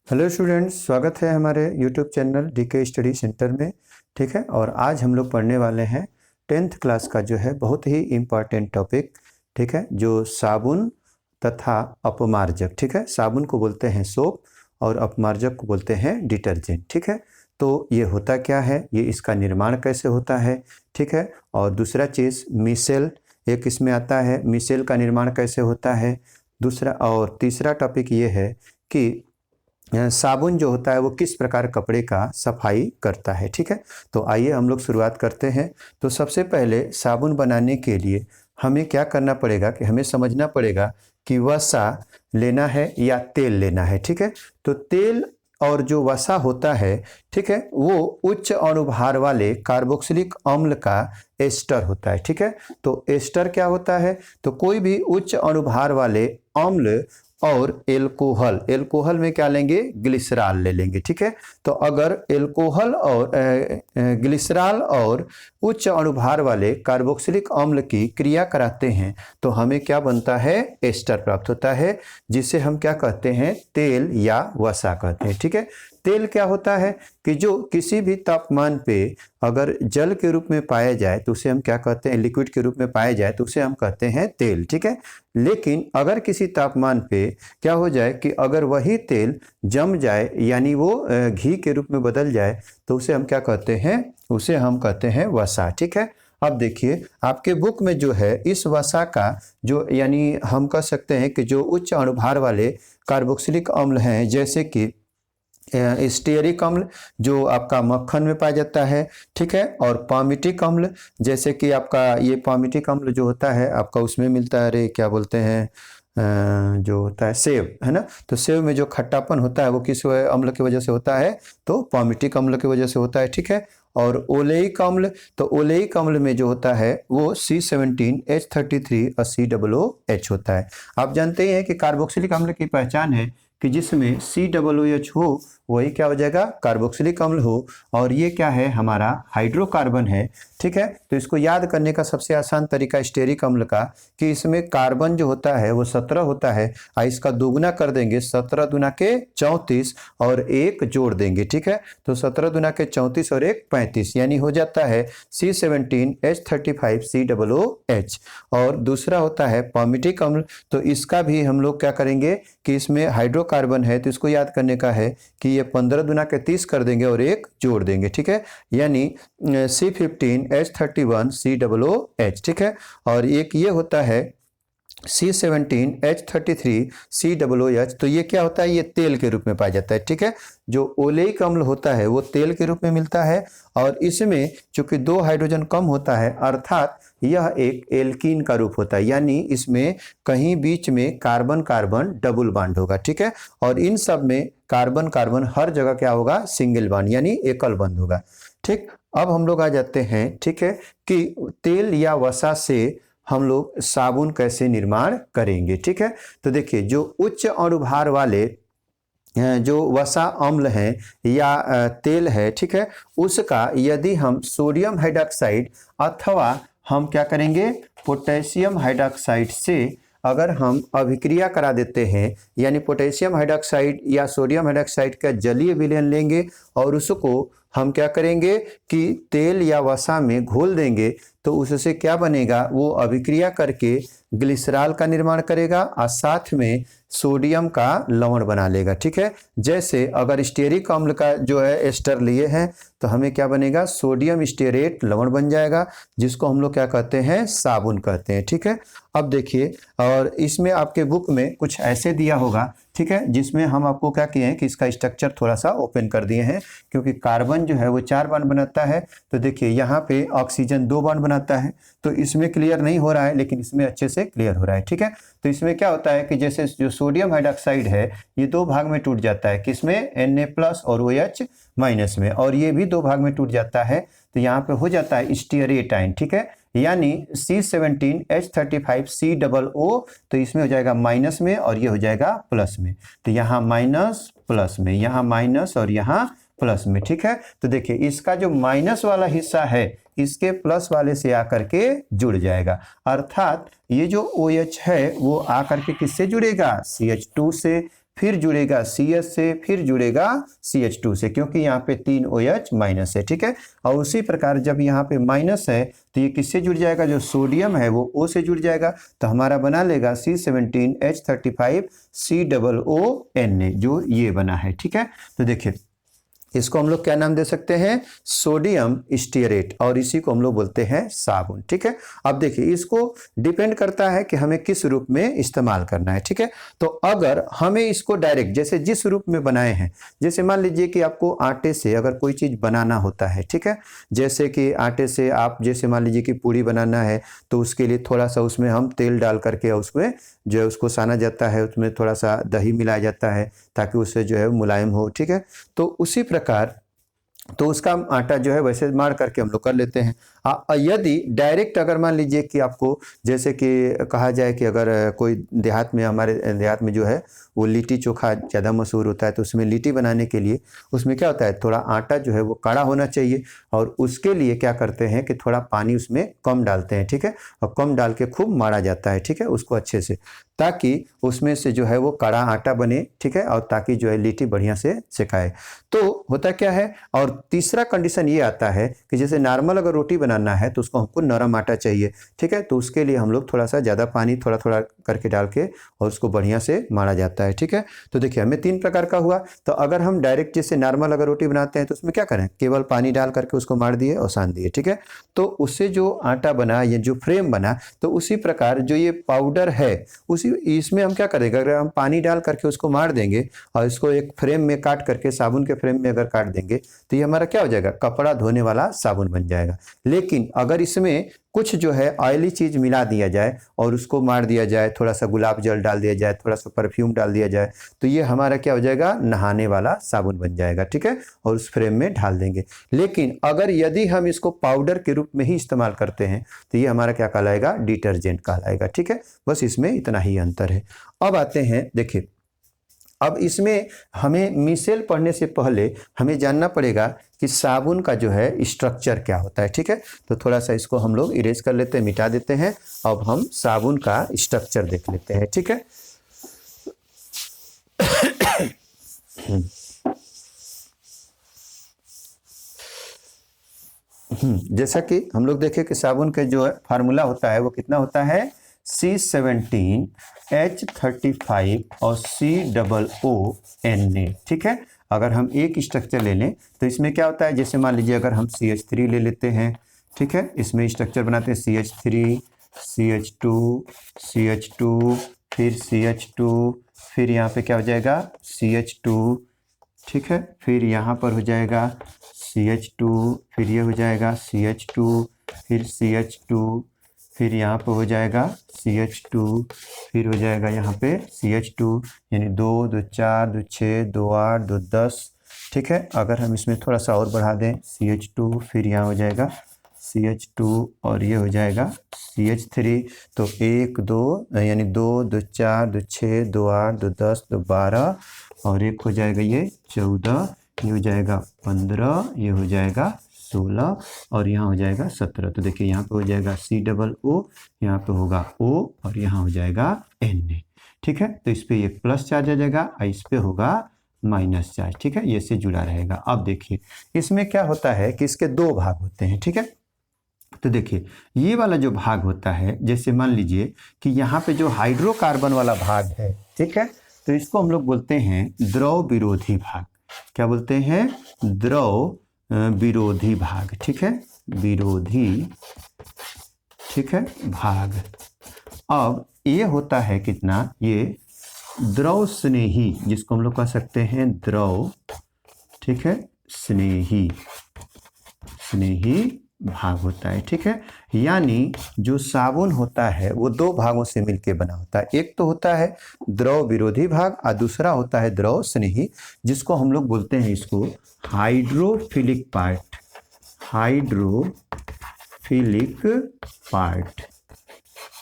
Hello students, स्वागत है हमारे YouTube channel DK study centre में। ठीक है, और आज हम लोग पढ़ने वाले हैं 10th क्लास का जो है बहुत ही इम्पॉर्टेंट टॉपिक। ठीक है, जो साबुन तथा अपमार्जक। ठीक है, साबुन को बोलते हैं सोप और अपमार्जक को बोलते हैं डिटर्जेंट। ठीक है, तो ये होता क्या है, ये इसका निर्माण कैसे होता है। ठीक है, और दूसरा चीज़ मिसेल एक इसमें आता है, मिसेल का निर्माण कैसे होता है। दूसरा और तीसरा टॉपिक ये है कि साबुन जो होता है वो किस प्रकार कपड़े का सफाई करता है। ठीक है, तो आइए हम लोग शुरुआत करते हैं। तो सबसे पहले साबुन बनाने के लिए हमें क्या करना पड़ेगा कि हमें समझना पड़ेगा कि वसा लेना है या तेल लेना है। ठीक है, तो तेल और जो वसा होता है, ठीक है, वो उच्च अणुभार वाले कार्बोक्सिलिक अम्ल का एस्टर होता है। ठीक है, तो एस्टर क्या होता है, तो कोई भी उच्च अणुभार वाले अम्ल और एल्कोहल, एल्कोहल में क्या लेंगे, ग्लिसरॉल ले लेंगे। ठीक है, तो अगर एल्कोहल और ग्लिसरॉल और उच्च अणुभार वाले कार्बोक्सिलिक अम्ल की क्रिया कराते हैं तो हमें क्या बनता है, एस्टर प्राप्त होता है, जिसे हम क्या कहते हैं, तेल या वसा कहते हैं। ठीक है, तेल क्या होता है कि जो किसी भी तापमान पे अगर जल के रूप में पाया जाए तो उसे हम क्या कहते हैं, लिक्विड के रूप में पाया जाए तो उसे हम कहते हैं तेल। ठीक है, लेकिन अगर किसी तापमान पे क्या हो जाए कि अगर वही तेल जम जाए यानी वो घी के रूप में बदल जाए तो उसे हम क्या कहते हैं, उसे हम कहते हैं वसा। ठीक है, अब देखिए आपके बुक में जो है इस वसा का जो यानी हम कह सकते हैं कि जो उच्च अणुभार वाले कार्बोक्सिलिक अम्ल हैं, जैसे कि स्टीयरिक अम्ल जो आपका मक्खन में पाया जाता है। ठीक है, और पामिटिक अम्ल जैसे कि आपका ये पामिटिक अम्ल जो होता है आपका उसमें मिलता है, अरे क्या बोलते हैं, जो होता है सेव, है ना। तो सेव में जो खट्टापन होता है वो किस अम्ल की वजह से होता है, तो पामिटिक अम्ल की वजह से होता है। ठीक है, और ओलेइक अम्ल, तो ओलेइक अम्ल में जो होता है वो C17H33 और COOH होता है। आप जानते हैं कि कार्बोक्सिलिक अम्ल की पहचान है कि जिसमें COOH हो वही क्या हो जाएगा, कार्बोक्सिलिक अम्ल हो, और ये क्या है, हमारा हाइड्रोकार्बन है। ठीक है, तो इसको याद करने का सबसे आसान तरीका स्टेरिक अम्ल का कि इसमें कार्बन जो होता है वो 17 होता है, इसका दोगुना कर देंगे, 17 दुना के 34 और एक जोड़ देंगे। ठीक है, तो 17 दुना के 34 और एक 35 यानी हो जाता है C17H35 COOH। और दूसरा होता है पामिटिक अम्ल, तो इसका भी हम लोग क्या करेंगे कि इसमें हाइड्रोकार्बन है तो इसको याद करने का है कि ये 15 दुना के 30 कर देंगे और एक जोड़ देंगे। ठीक है, यानी C15H31 COOH। ठीक है, और एक ये होता है C17H33 COOH, तो ये क्या होता है, ये तेल के रूप में पाया जाता है। ठीक है, जो ओलेइक अम्ल होता है वो तेल के रूप में मिलता है, और इसमें चूंकि 2 हाइड्रोजन कम होता है अर्थात यह एक एल्कीन का रूप होता है, यानी इसमें कहीं बीच में कार्बन कार्बन डबल बॉन्ड होगा। ठीक है, और इन सब में कार्बन कार्बन हर जगह क्या होगा, सिंगल बॉन्ड यानी एकल बंध होगा। ठीक, अब हम लोग आ जाते हैं, ठीक है, कि तेल या वसा से हम लोग साबुन कैसे निर्माण करेंगे। ठीक है, तो देखिए जो उच्च अणुभार वाले जो वसा अम्ल है या तेल है, ठीक है, उसका यदि हम सोडियम हाइड्रॉक्साइड अथवा हम क्या करेंगे, पोटेशियम हाइड्रॉक्साइड से अगर हम अभिक्रिया करा देते हैं, यानी पोटेशियम हाइड्रॉक्साइड या सोडियम हाइड्रॉक्साइड का जलीय विलयन लेंगे और उसको हम क्या करेंगे कि तेल या वसा में घोल देंगे, तो उससे क्या बनेगा, वो अभिक्रिया करके ग्लिसरॉल का निर्माण करेगा और साथ में सोडियम का लवण बना लेगा। ठीक है, जैसे अगर स्टीयरिक अम्ल का जो है एस्टर लिए हैं तो हमें क्या बनेगा, सोडियम स्टीयरेट लवण बन जाएगा, जिसको हम लोग क्या कहते हैं, साबुन कहते हैं। ठीक है, अब देखिए, और इसमें आपके बुक में कुछ ऐसे दिया होगा, ठीक है, जिसमें हम आपको क्या किए हैं कि इसका स्ट्रक्चर थोड़ा सा ओपन कर दिए हैं, क्योंकि कार्बन जो है वो 4 बॉन्ड बनाता है, तो देखिए यहाँ पे ऑक्सीजन 2 बॉन्ड बनाता है, तो इसमें क्लियर नहीं हो रहा है लेकिन इसमें अच्छे से क्लियर हो रहा है। ठीक है, तो इसमें क्या होता है कि जैसे जो सोडियम हाइड्रॉक्साइड है ये 2 भाग में टूट जाता है, किसमें, Na+ और OH- में, और ये भी 2 भाग में टूट जाता है, तो यहाँ पे हो जाता है स्टीयरेटाइन। ठीक है, यानी C17H35 COO, तो इसमें हो जाएगा माइनस में और ये हो जाएगा प्लस में, तो यहाँ माइनस प्लस में, यहाँ माइनस और यहाँ प्लस में। ठीक है, तो देखिए इसका जो माइनस वाला हिस्सा है इसके प्लस वाले से आकर के जुड़ जाएगा, अर्थात ये जो OH है वो आकर के किससे जुड़ेगा, CH2 से। फिर जुड़ेगा CH से, फिर जुड़ेगा CH2 से, क्योंकि यहाँ पे 3 OH माइनस है, ठीक है। और उसी प्रकार जब यहाँ पे माइनस है तो ये किससे जुड़ जाएगा, जो सोडियम है वो O से जुड़ जाएगा, तो हमारा बना लेगा C17H35COONA, जो ये बना है, ठीक है। तो देखिए इसको हम लोग क्या नाम दे सकते हैं, सोडियम स्टीयरेट, और इसी को हम लोग बोलते हैं साबुन, ठीक है। अब देखिए इसको डिपेंड करता है कि हमें किस रूप में इस्तेमाल करना है, ठीक है। तो अगर हमें इसको डायरेक्ट जैसे जिस रूप में बनाए हैं, जैसे मान लीजिए कि आपको आटे से अगर कोई चीज़ बनाना होता है, ठीक है, जैसे कि आटे से आप जैसे मान लीजिए कि पूड़ी बनाना है, तो उसके लिए थोड़ा सा उसमें हम तेल डाल करके उसमें जो है उसको साना जाता है, उसमें थोड़ा सा दही मिलाया जाता है ताकि उससे जो है मुलायम हो, ठीक है। तो उसी प्रकार तो उसका आटा जो है वैसे मार करके हम लोग कर लेते हैं। यदि डायरेक्ट अगर मान लीजिए कि आपको जैसे कि कहा जाए कि अगर कोई देहात में, हमारे देहात में जो है वो लिट्टी चोखा ज़्यादा मशहूर होता है, तो उसमें लिट्टी बनाने के लिए उसमें क्या होता है, थोड़ा आटा जो है वो कड़ा होना चाहिए, और उसके लिए क्या करते हैं कि थोड़ा पानी उसमें कम डालते हैं, ठीक है, और कम डाल के खूब मारा जाता है, ठीक है, उसको अच्छे से, ताकि उसमें से जो है वो कड़ा आटा बने, ठीक है, और ताकि जो है लिट्टी बढ़िया से सिकाए। तो होता क्या है, और तीसरा कंडीशन ये आता है कि जैसे नॉर्मल अगर रोटी बनाना है तो उसको हमको नरम आटा चाहिए, ठीक है, तो उसके लिए हम लोग थोड़ा सा ज़्यादा पानी थोड़ा थोड़ा करके डाल के और उसको बढ़िया से मारा जाता है, ठीक है। तो देखिए हमें 3 प्रकार का हुआ। तो अगर हम डायरेक्ट जैसे नॉर्मल अगर रोटी बनाते हैं तो उसमें क्या करें, केवल पानी डाल करके उसको मार दिए और सान दिए, ठीक है। तो उससे जो आटा बना या जो फ्रेम बना, तो उसी प्रकार जो ये पाउडर है उसी इसमें हम क्या करेंगे, अगर हम पानी डाल करके उसको मार देंगे और इसको एक फ्रेम में काट करके, साबुन के फ्रेम में अगर काट देंगे, तो ये हमारा क्या हो जाएगा, कपड़ा धोने वाला साबुन बन जाएगा। लेकिन अगर इसमें कुछ जो है ऑयली चीज़ मिला दिया जाए और उसको मार दिया जाए, थोड़ा सा गुलाब जल डाल दिया जाए, थोड़ा सा परफ्यूम डाल दिया जाए, तो ये हमारा क्या हो जाएगा, नहाने वाला साबुन बन जाएगा, ठीक है, और उस फ्रेम में डाल देंगे। लेकिन अगर यदि हम इसको पाउडर के रूप में ही इस्तेमाल करते हैं तो ये हमारा क्या कहलाएगा, डिटर्जेंट कहलाएगा, ठीक है। बस इसमें इतना ही अंतर है। अब आते हैं, देखिए अब इसमें हमें मिसेल पढ़ने से पहले हमें जानना पड़ेगा कि साबुन का जो है स्ट्रक्चर क्या होता है, ठीक है। तो थोड़ा सा इसको हम लोग इरेज कर लेते हैं, मिटा देते हैं। अब हम साबुन का स्ट्रक्चर देख लेते हैं, ठीक है। जैसा कि हम लोग देखें कि साबुन के जो फार्मूला होता है वो कितना होता है, C17H35 और COONA, ठीक है। अगर हम एक स्ट्रक्चर ले लें तो इसमें क्या होता है, जैसे मान लीजिए अगर हम CH3 ले लेते हैं, ठीक है, इसमें स्ट्रक्चर बनाते हैं CH3, CH2, CH2, फिर CH2, फिर यहाँ पे क्या हो जाएगा CH2, ठीक है, फिर यहाँ पर हो जाएगा CH2, फिर ये हो जाएगा CH2, फिर CH2, फिर यहाँ पे हो जाएगा CH2, फिर हो जाएगा यहाँ पे CH2, यानी 2, 2, 4, 2, 6, 2, 8, 2, 10, ठीक है। अगर हम इसमें थोड़ा सा और बढ़ा दें CH2, फिर यहाँ हो जाएगा CH2 और ये हो जाएगा CH3, तो 1, 2 यानी 2, 2, 4, 2, 6, 2, 8, 2, 10, 2, 12 और एक हो जाएगा ये 14, ये हो जाएगा 15, ये हो जाएगा 16 और यहाँ हो जाएगा 17। तो देखिए यहाँ पे हो जाएगा COO, यहाँ पे होगा O और यहाँ हो जाएगा Na, ठीक है। तो इस पे एक प्लस चार्ज आ जाएगा और इस पे होगा माइनस चार्ज, ठीक है, ये से जुड़ा रहेगा। अब देखिए इसमें क्या होता है कि इसके 2 भाग होते हैं, ठीक है। तो देखिए ये वाला जो भाग होता है, जैसे मान लीजिए कि यहाँ पे जो हाइड्रोकार्बन वाला भाग है, ठीक है, तो इसको हम लोग बोलते हैं द्रव विरोधी भाग। क्या बोलते हैं, द्रव विरोधी भाग, ठीक है, विरोधी, ठीक है, भाग। अब ये होता है कितना, ये द्रव स्नेही, जिसको हम लोग कह सकते हैं द्रव, ठीक है, स्नेही, स्नेही भाग होता है, ठीक है। यानी जो साबुन होता है वो 2 भागों से मिलकर बना होता है। एक तो होता है द्रव विरोधी भाग और दूसरा होता है द्रव स्नेही, जिसको हम लोग बोलते हैं इसको हाइड्रोफिलिक पार्ट, हाइड्रोफिलिक पार्ट,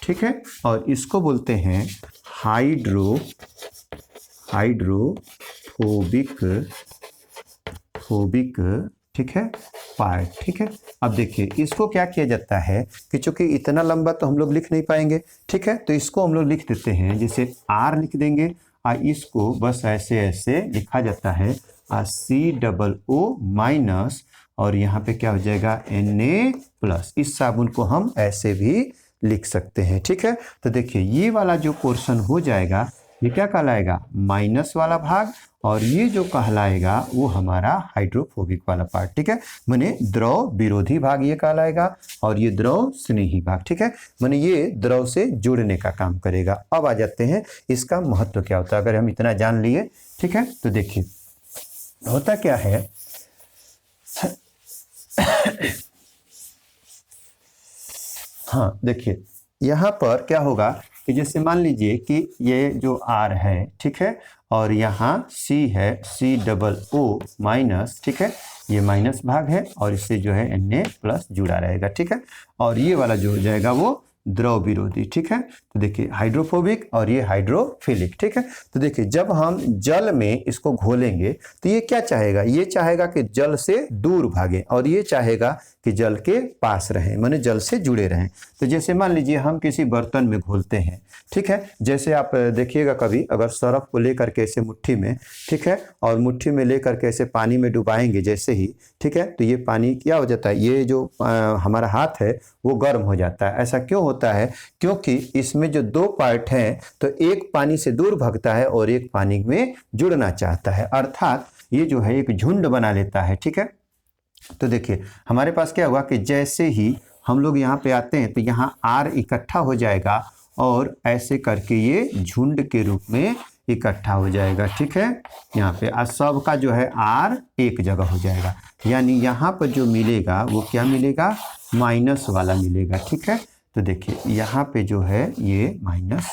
ठीक है। और इसको बोलते हैं हाइड्रोफोबिक, ठीक है, पार्ट, ठीक है। अब देखिए इसको क्या किया जाता है कि चूंकि इतना लंबा तो हम लोग लिख नहीं पाएंगे, ठीक है, तो इसको हम लोग लिख देते हैं, जैसे R लिख देंगे इसको बस ऐसे ऐसे लिखा जाता है COO माइनस, और यहाँ पे क्या हो जाएगा Na प्लस। इस साबुन को हम ऐसे भी लिख सकते हैं, ठीक है। तो देखिए ये वाला जो पोर्शन हो जाएगा ये क्या कहलाएगा, माइनस वाला भाग, और ये जो कहलाएगा वो हमारा हाइड्रोफोबिक वाला पार्ट, ठीक है। माने द्रव विरोधी भाग ये कहलाएगा, और ये द्रव स्नेही भाग, ठीक है। माने ये द्रव से जुड़ने का काम करेगा। अब आ जाते हैं इसका महत्व क्या होता है, अगर हम इतना जान लिए, ठीक है। तो देखिए होता क्या है हाँ देखिए यहाँ पर क्या होगा कि जैसे मान लीजिए कि ये जो R है, ठीक है, और यहाँ C है COO माइनस, ठीक है, ये माइनस भाग है, और इससे जो है Na प्लस जुड़ा रहेगा, ठीक है। और ये वाला जो हो जाएगा वो द्रव विरोधी, ठीक है। तो देखिए हाइड्रोफोबिक और ये हाइड्रोफिलिक, ठीक है। तो देखिए जब हम जल में इसको घोलेंगे तो ये क्या चाहेगा, ये चाहेगा कि जल से दूर भागे, और ये चाहेगा कि जल के पास रहें, माने जल से जुड़े रहें। तो जैसे मान लीजिए हम किसी बर्तन में घोलते हैं, ठीक है, जैसे आप देखिएगा कभी अगर सरफ को लेकर के ऐसे मुट्ठी में, ठीक है, और मुट्ठी में लेकर के ऐसे पानी में डुबाएंगे जैसे ही, ठीक है, तो ये पानी क्या हो जाता है, ये जो हमारा हाथ है वो गर्म हो जाता है। ऐसा क्यों होता है, क्योंकि इसमें जो दो पार्ट हैं तो एक पानी से दूर भागता है और एक पानी में जुड़ना चाहता है, अर्थात ये जो है एक झुंड बना लेता है, ठीक है। तो देखिए हमारे पास क्या हुआ कि जैसे ही हम लोग यहाँ पे आते हैं तो यहाँ R इकट्ठा हो जाएगा, और ऐसे करके ये झुंड के रूप में इकट्ठा हो जाएगा, ठीक है। यहाँ पे सब का जो है R एक जगह हो जाएगा, यानी यहाँ पर जो मिलेगा वो क्या मिलेगा, माइनस वाला मिलेगा, ठीक है। तो देखिए यहाँ पे जो है ये माइनस,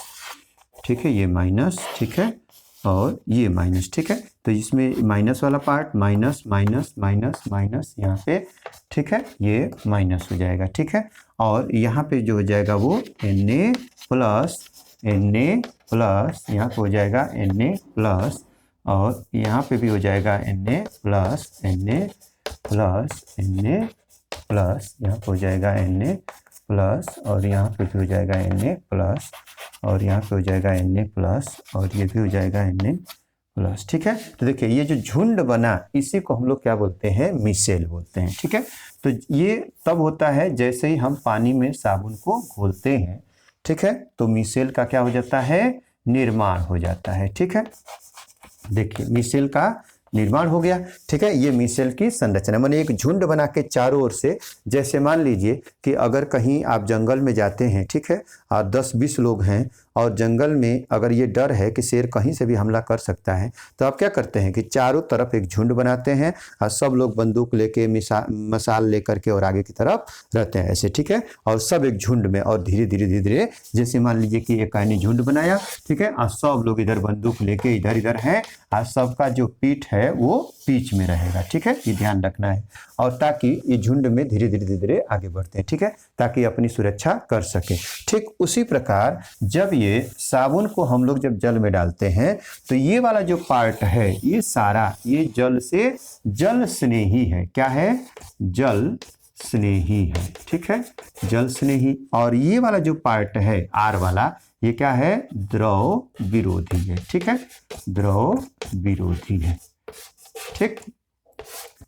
ठीक है, ये माइनस, ठीक है, और ये माइनस, ठीक है। तो इसमें माइनस वाला part minus minus minus minus यहाँ पे, ठीक है, ये माइनस हो जाएगा, ठीक है। और यहाँ पे जो हो जाएगा वो Na प्लस यहाँ पे हो जाएगा Na प्लस, और यहाँ पे भी हो जाएगा Na प्लस यहाँ पे हो जाएगा Na प्लस, और यहाँ पे भी हो जाएगा Na प्लस, और यहाँ पे हो जाएगा Na प्लस, और ये भी हो जाएगा Na प्लस, ठीक है। तो देखिए ये जो झुंड बना इसी को हम लोग क्या बोलते हैं, मिसेल बोलते हैं, ठीक है। तो ये तब होता है जैसे ही हम पानी में साबुन को घोलते हैं, ठीक है, तो मिसेल का क्या हो जाता है, निर्माण हो जाता है, ठीक है। देखिए मिसेल का निर्माण हो गया, ठीक है। ये मिसेल की संरचना, माने एक झुंड बना के चारों ओर से, जैसे मान लीजिए कि अगर कहीं आप जंगल में जाते हैं, ठीक है, और 10-20 लोग हैं, और जंगल में अगर ये डर है कि शेर कहीं से भी हमला कर सकता है, तो आप क्या करते हैं कि चारों तरफ एक झुंड बनाते हैं, और सब लोग बंदूक लेके मसाल लेकर के और आगे की तरफ रहते हैं ऐसे, ठीक है, और सब एक झुंड में, और धीरे धीरे जैसे मान लीजिए कि एक आने झुंड बनाया, ठीक है, और सब लोग इधर बंदूक लेके इधर इधर हैं, और सबका जो पीठ है वो बीच में रहेगा, ठीक है, ये ध्यान रखना है। और ताकि ये झुंड में धीरे धीरे आगे बढ़ते हैं, ठीक है, ताकि अपनी सुरक्षा कर सके। ठीक उसी प्रकार जब ये साबुन को हम लोग जब जल में डालते हैं तो ये वाला जो पार्ट है ये सारा ये जल से जल स्नेही है, क्या है, जल स्नेही है, ठीक है, जल स्नेही। और ये वाला जो पार्ट है आर वाला ये क्या है, द्रव विरोधी है, ठीक है, द्रव विरोधी है, ठीक।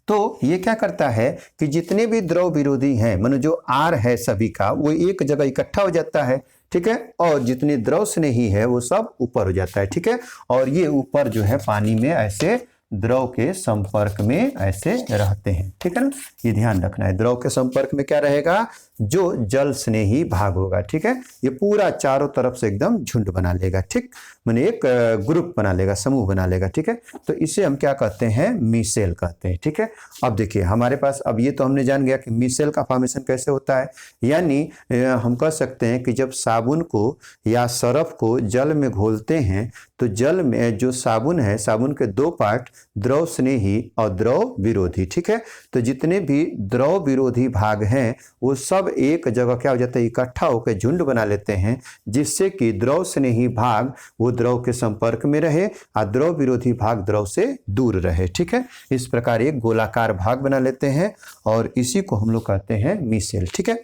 तो ये क्या करता है कि जितने भी द्रव विरोधी हैं, मानो जो आर है सभी का वो एक जगह इकट्ठा हो जाता है, ठीक है, और जितने द्रव स्नेही है वो सब ऊपर हो जाता है, ठीक है। और ये ऊपर जो है पानी में ऐसे द्रव के संपर्क में ऐसे रहते हैं, ठीक है ना, ये ध्यान रखना है। द्रव के संपर्क में क्या रहेगा, जो जल स्नेही भाग होगा, ठीक है, ये पूरा चारों तरफ से एकदम झुंड बना लेगा, ठीक, माने एक ग्रुप बना लेगा, समूह बना लेगा, ठीक है। तो इसे हम क्या कहते हैं, मिसेल कहते हैं, ठीक है। अब देखिए हमारे पास, अब ये तो हमने जान गया कि मिसेल का फॉर्मेशन कैसे होता है, यानी हम कह सकते हैं कि जब साबुन को या सरफ को जल में घोलते हैं तो जल में जो साबुन है, साबुन के दो पार्ट द्रव स्नेही और द्रव विरोधी, ठीक है। तो जितने भी द्रव विरोधी भाग हैं वो सब एक जगह क्या हो जाता है, इकट्ठा होकर झुंड बना लेते हैं, जिससे कि द्रव स्नेही भाग वो द्रव के संपर्क में रहे और द्रव विरोधी भाग द्रव से दूर रहे, ठीक है। इस प्रकार एक गोलाकार भाग बना लेते हैं और इसी को हम लोग कहते हैं मिसेल, ठीक है।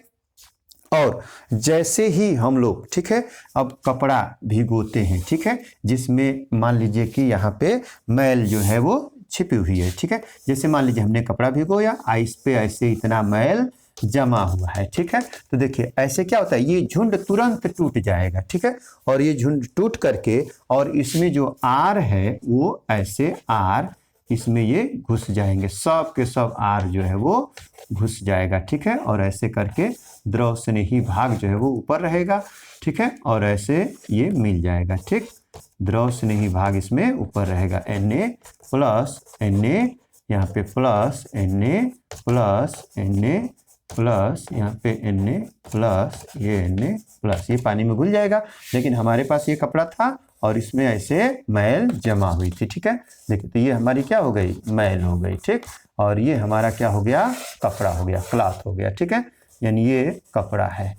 और जैसे ही हम लोग, ठीक है, अब कपड़ा भिगोते हैं, ठीक है, जिसमें मान लीजिए कि यहाँ पे मैल जो है वो छिपी हुई है, ठीक है, जैसे मान लीजिए हमने कपड़ा भिगोया, इस पे ऐसे इतना मैल जमा हुआ है, ठीक है, तो देखिए ऐसे क्या होता है, ये झुंड तुरंत टूट जाएगा, ठीक है, और ये झुंड टूट करके और इसमें जो आर है वो ऐसे आर इसमें ये घुस जाएंगे, सब के सब आर जो है वो घुस जाएगा, ठीक है, और ऐसे करके द्रव स्नेही भाग जो है वो ऊपर रहेगा, ठीक है, और ऐसे ये मिल जाएगा, ठीक, द्रव स्नेही भाग इसमें ऊपर रहेगा, Na प्लस Na, यहाँ पे plus Na plus Na plus यहाँ पे Na प्लस ये Na प्लस, ये पानी में घुल जाएगा, लेकिन हमारे पास ये कपड़ा था और इसमें ऐसे मैल जमा हुई थी, ठीक है, देखिए तो ये हमारी क्या हो गई, मैल हो गई, ठीक, और ये हमारा क्या हो गया, कपड़ा हो गया, क्लॉथ हो गया, ठीक है, यानी ये कपड़ा है,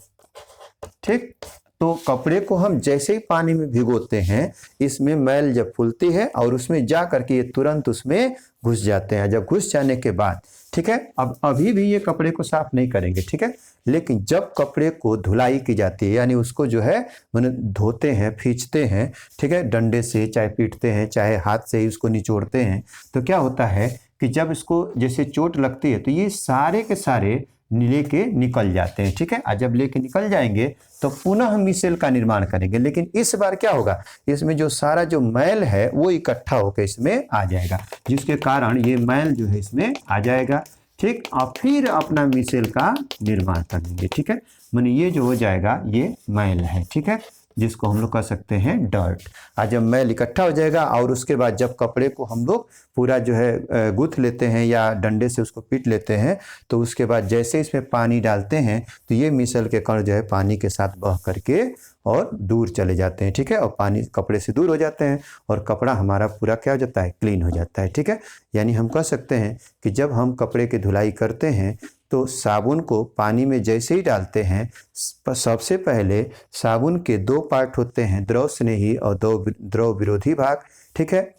ठीक। तो कपड़े को हम जैसे ही पानी में भिगोते हैं, इसमें मैल जब फूलती है और उसमें जा करके ये तुरंत उसमें घुस जाते हैं, जब घुस जाने के बाद, ठीक है, अब अभी भी ये कपड़े को साफ नहीं करेंगे, ठीक है, लेकिन जब कपड़े को धुलाई की जाती है, यानी उसको जो है मैंने धोते हैं, खींचते हैं, ठीक है, डंडे से चाहे पीटते हैं चाहे हाथ से ही उसको निचोड़ते हैं, तो क्या होता है कि जब इसको जैसे चोट लगती है तो ये सारे के सारे लेके निकल जाते हैं, ठीक है, और जब लेके निकल जाएंगे तो पुनः हम मिसेल का निर्माण करेंगे, लेकिन इस बार क्या होगा, इसमें जो सारा जो मैल है वो इकट्ठा होकर इसमें आ जाएगा, जिसके कारण ये मैल जो है इसमें आ जाएगा, ठीक, और फिर अपना मिसेल का निर्माण करेंगे, ठीक है, माने ये जो हो जाएगा ये मैल है, ठीक है, जिसको हम लोग कह सकते हैं डर्ट। आज जब मैल इकट्ठा हो जाएगा और उसके बाद जब कपड़े को हम लोग पूरा जो है गूंथ लेते हैं या डंडे से उसको पीट लेते हैं, तो उसके बाद जैसे इसमें पानी डालते हैं तो ये मिसल के कण जो है पानी के साथ बह करके और दूर चले जाते हैं, ठीक है, और पानी कपड़े से दूर हो जाते हैं और कपड़ा हमारा पूरा क्या हो जाता है, क्लीन हो जाता है, ठीक है, यानी हम कह सकते हैं कि जब हम कपड़े की धुलाई करते हैं तो साबुन को पानी में जैसे ही डालते हैं, सबसे पहले साबुन के दो पार्ट होते हैं, द्रव स्नेही और द्रव विरोधी भाग, ठीक है,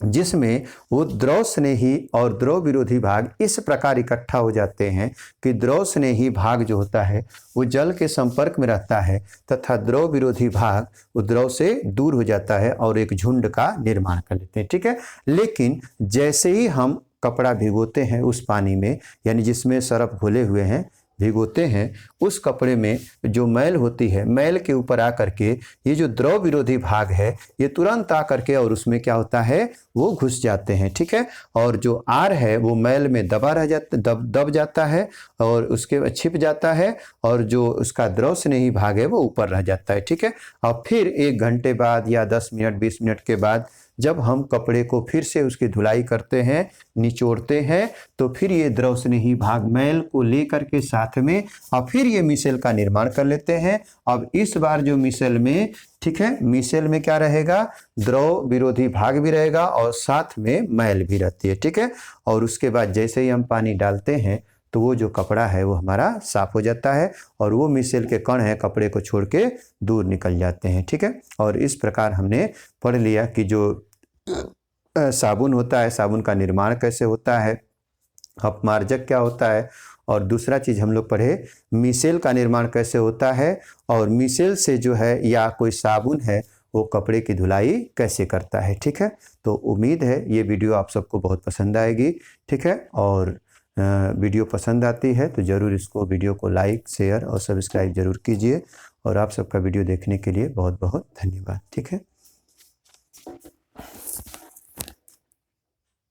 जिसमें वो द्रव स्नेही और द्रव विरोधी भाग इस प्रकार इकट्ठा हो जाते हैं कि द्रव स्नेही भाग जो होता है वो जल के संपर्क में रहता है तथा द्रव विरोधी भाग वो द्रव से दूर हो जाता है और एक झुंड का निर्माण कर लेते हैं, ठीक है, लेकिन जैसे ही हम कपड़ा भिगोते हैं उस पानी में, यानी जिसमें सरफ घोले हुए हैं, भिगोते हैं, उस कपड़े में जो मैल होती है, मैल के ऊपर आकर के ये जो द्रव विरोधी भाग है ये तुरंत आकर के और उसमें क्या होता है वो घुस जाते हैं, ठीक है, और जो आर है वो मैल में दबा रह जाता दब जाता है और उसके बाद छिप जाता है और जो उसका द्रव स्नेही भाग है वो ऊपर रह जाता है, ठीक है, और फिर 1 घंटे बाद या 10 मिनट 20 मिनट के बाद जब हम कपड़े को फिर से उसकी धुलाई करते हैं, निचोड़ते हैं, तो फिर ये द्रव स्नेही भाग मैल को लेकर के साथ में और फिर ये मिसेल का निर्माण कर लेते हैं। अब इस बार जो मिसेल में, ठीक है, मिसेल में क्या रहेगा, द्रव विरोधी भाग भी रहेगा और साथ में मैल भी रहती है, ठीक है, और उसके बाद जैसे ही हम पानी डालते हैं तो वो जो कपड़ा है वो हमारा साफ हो जाता है और वो मिसेल के कण है कपड़े को छोड़ के दूर निकल जाते हैं, ठीक है, और इस प्रकार हमने पढ़ लिया कि जो साबुन होता है, साबुन का निर्माण कैसे होता है, अपमार्जक क्या होता है, और दूसरा चीज़ हम लोग पढ़े मिसेल का निर्माण कैसे होता है और मिसेल से जो है या कोई साबुन है वो कपड़े की धुलाई कैसे करता है, ठीक है। तो उम्मीद है ये वीडियो आप सबको बहुत पसंद आएगी, ठीक है, और वीडियो पसंद आती है तो ज़रूर इसको वीडियो को लाइक शेयर और सब्सक्राइब ज़रूर कीजिए और आप सबका वीडियो देखने के लिए बहुत बहुत धन्यवाद, ठीक है।